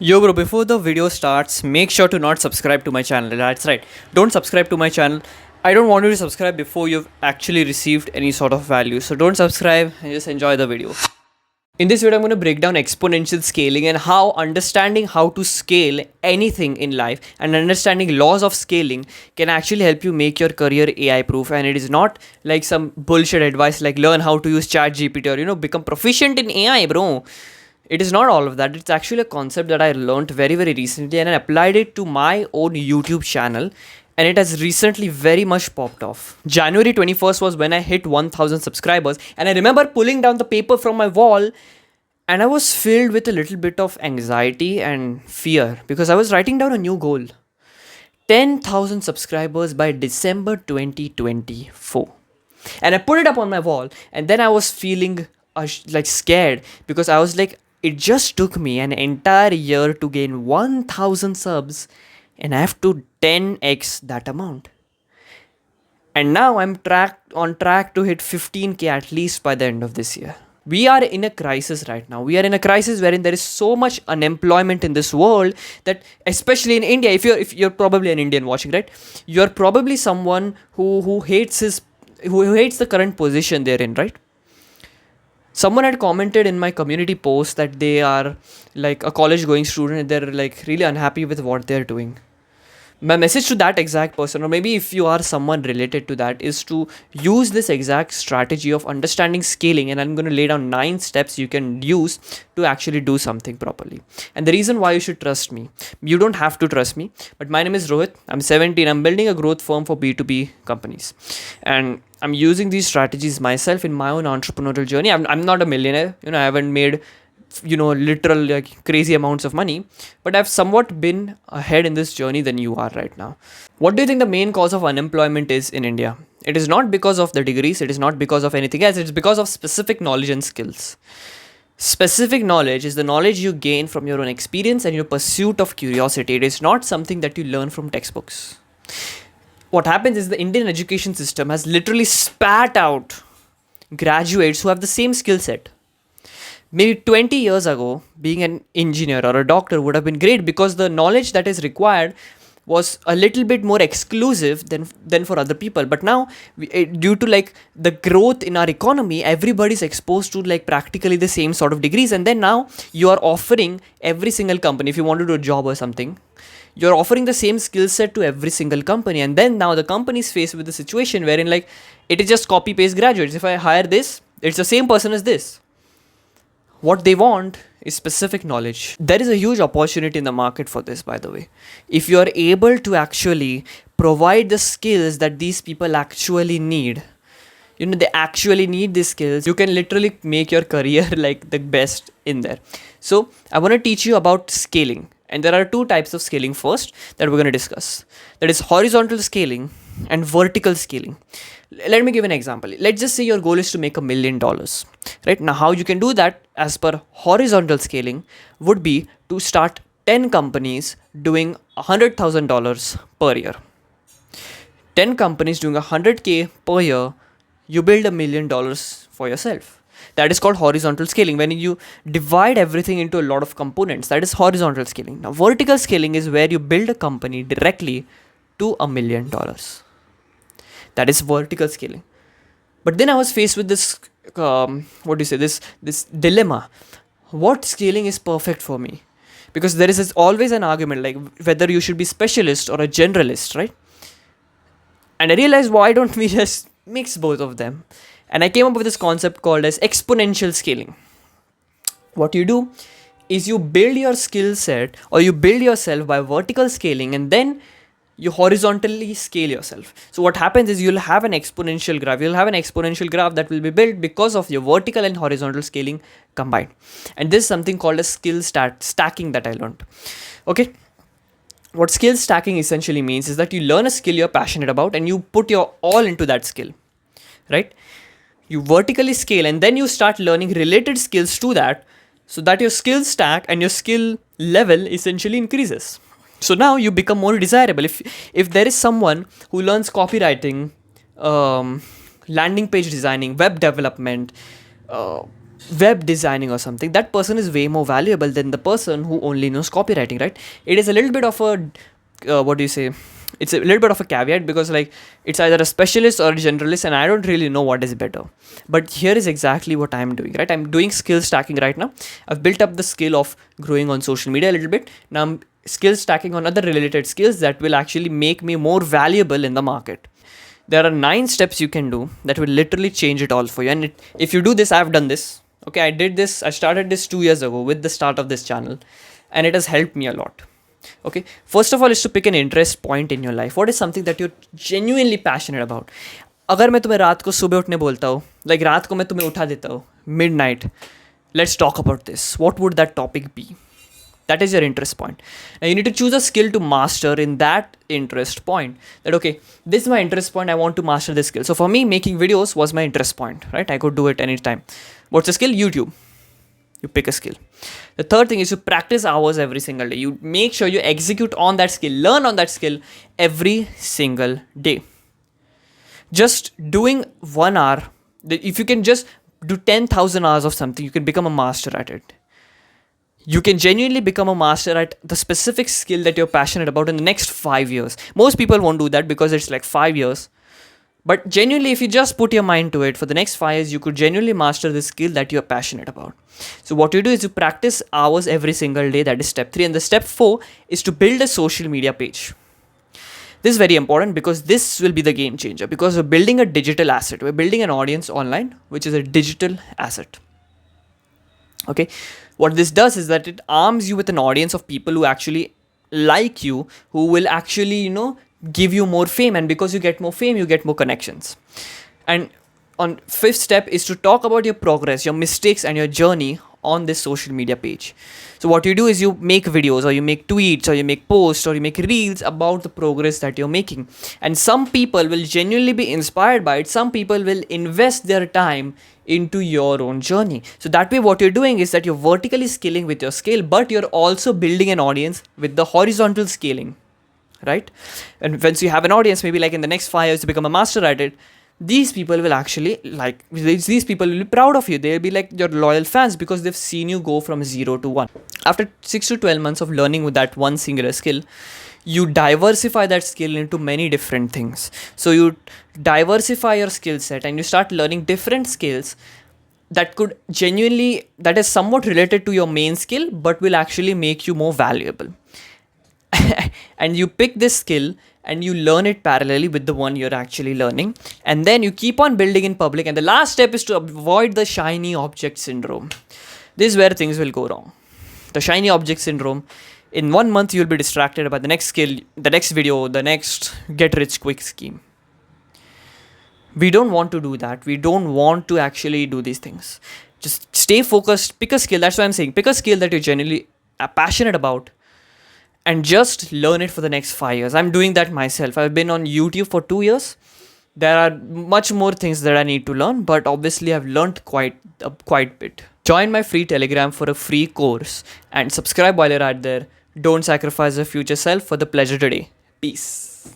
Yo bro, before the video starts, make sure to not subscribe to my channel. That's right. Don't subscribe to my channel. I don't want you to subscribe before you've actually received any sort of value. So don't subscribe and just enjoy the video. In this video, I'm going to break down exponential scaling and how understanding how to scale anything in life and understanding laws of scaling can actually help you make your career AI proof. And it is not like some bullshit advice like learn how to use ChatGPT or become proficient in AI, bro. It is not all of that. It's actually a concept that I learned very, very recently and I applied it to my own YouTube channel. And it has recently very much popped off. January 21st was when I hit 1000 subscribers. And I remember pulling down the paper from my wall and I was filled with a little bit of anxiety and fear because I was writing down a new goal: 10,000 subscribers by December 2024. And I put it up on my wall and then I was feeling like scared because I was like, it just took me an entire year to gain 1000 subs and I have to 10x that amount. And now I'm on track to hit 15k at least by the end of this year. We are in a crisis right now. We are in a crisis wherein there is so much unemployment in this world that, especially in India, if you're probably an Indian watching, right? You're probably someone who hates the current position they're in, right? Someone had commented in my community post that they are like a college going student and they're like really unhappy with what they're doing. My message to that exact person, or maybe if you are someone related to that, is to use this exact strategy of understanding scaling. And I'm going to lay down 9 steps you can use to actually do something properly. And the reason why you should trust me, you don't have to trust me, but my name is Rohit. I'm 17. I'm building a growth firm for B2B companies. And I'm using these strategies myself in my own entrepreneurial journey. I'm not a millionaire. I haven't made literal like crazy amounts of money, but I've somewhat been ahead in this journey than you are right now. What do you think the main cause of unemployment is in India? It is not because of the degrees, it is not because of anything else, it's because of specific knowledge and skills. Specific knowledge is the knowledge you gain from your own experience and your pursuit of curiosity. It is not something that you learn from textbooks. What happens is the Indian education system has literally spat out graduates who have the same skill set. Maybe 20 years ago, being an engineer or a doctor would have been great because the knowledge that is required was a little bit more exclusive than for other people. But now, due to like the growth in our economy, everybody's exposed to like practically the same sort of degrees. And then now you are offering every single company, if you want to do a job or something, you're offering the same skill set to every single company. And then now the company is faced with the situation wherein like it is just copy paste graduates. If I hire this, it's the same person as this. What they want is specific knowledge. There is a huge opportunity in the market for this, by the way. If you are able to actually provide the skills that these people actually need, they actually need these skills, you can literally make your career like the best in there. So I want to teach you about scaling. And there are 2 types of scaling first that we're going to discuss. That is horizontal scaling and vertical scaling. Let me give an example. Let's just say your goal is to make $1 million. Right now, how you can do that as per horizontal scaling would be to start 10 companies doing $100,000 per year. 10 companies doing 100K per year, you build $1 million for yourself. That is called horizontal scaling. When you divide everything into a lot of components, that is horizontal scaling. Now, vertical scaling is where you build a company directly to $1 million. That is vertical scaling. But then I was faced with this, this dilemma. What scaling is perfect for me? Because there is always an argument like whether you should be specialist or a generalist, right? And I realized, why don't we just mix both of them? And I came up with this concept called as exponential scaling. What you do is you build your skill set or you build yourself by vertical scaling and then you horizontally scale yourself. So what happens is you'll have an exponential graph. You'll have an exponential graph that will be built because of your vertical and horizontal scaling combined. And this is something called a skill stacking that I learned. Okay. What skill stacking essentially means is that you learn a skill you're passionate about and you put your all into that skill, right? You vertically scale and then you start learning related skills to that so that your skill stack and your skill level essentially increases. So now you become more desirable. If there is someone who learns copywriting, landing page designing, web development, web designing or something, that person is way more valuable than the person who only knows copywriting, right? It is a little bit of a what do you say, it's a little bit of a caveat, because like it's either a specialist or a generalist, and I don't really know what is better. But here is exactly what I'm doing, right? I'm doing skill stacking right now. I've built up the skill of growing on social media a little bit. Now I'm skill stacking on other related skills that will actually make me more valuable in the market. There are 9 steps you can do that will literally change it all for you. And if you do this, I've done this. Okay, I did this. I started this 2 years ago with the start of this channel, and it has helped me a lot. Okay, first of all is to pick an interest point in your life. What is something that you're genuinely passionate about? अगर मैं तुम्हें रात को सुबह उठने बोलता हूँ, like रात को मैं तुम्हें उठा देता हूँ, midnight, let's talk about this. What would that topic be? That is your interest point. Now you need to choose a skill to master in that interest point. That okay, this is my interest point. I want to master this skill. So for me, making videos was my interest point, right? I could do it anytime. What's the skill? YouTube. You pick a skill. The third thing is to practice hours every single day. You make sure you execute on that skill, learn on that skill every single day. Just doing 1 hour, if you can just do 10,000 hours of something, you can become a master at it. You can genuinely become a master at the specific skill that you're passionate about in the next 5 years. Most people won't do that because it's like 5 years. But genuinely, if you just put your mind to it, for the next 5 years, you could genuinely master the skill that you're passionate about. So what you do is you practice hours every single day. That is step 3. And the step 4 is to build a social media page. This is very important because this will be the game changer, because we're building a digital asset. We're building an audience online, which is a digital asset. Okay. What this does is that it arms you with an audience of people who actually like you, who will actually, give you more fame. And because you get more fame, you get more connections. And on 5th step is to talk about your progress, your mistakes, and your journey on this social media page. So what you do is you make videos, or you make tweets, or you make posts, or you make reels about the progress that you're making. And some people will genuinely be inspired by it. Some people will invest their time into your own journey. So that way what you're doing is that you're vertically scaling with your scale, but you're also building an audience with the horizontal scaling, right? And once you have an audience, maybe like in the next 5 years to become a master at it, these people will actually these people will be proud of you. They'll be like your loyal fans because they've seen you go from 0 to 1. After 6 to 12 months of learning with that one singular skill, you diversify that skill into many different things. So you diversify your skill set and you start learning different skills that is somewhat related to your main skill, but will actually make you more valuable. And you pick this skill and you learn it parallelly with the one you're actually learning. And then you keep on building in public. And the last step is to avoid the shiny object syndrome. This is where things will go wrong. The shiny object syndrome. In 1 month, you'll be distracted by the next skill, the next video, the next get rich quick scheme. We don't want to do that. We don't want to actually do these things. Just stay focused, pick a skill. That's what I'm saying. Pick a skill that you're genuinely passionate about and just learn it for the next 5 years. I'm doing that myself. I've been on YouTube for 2 years. There are much more things that I need to learn, but obviously I've learned quite a bit. Join my free Telegram for a free course and subscribe while you're out there. Don't sacrifice your future self for the pleasure today. Peace.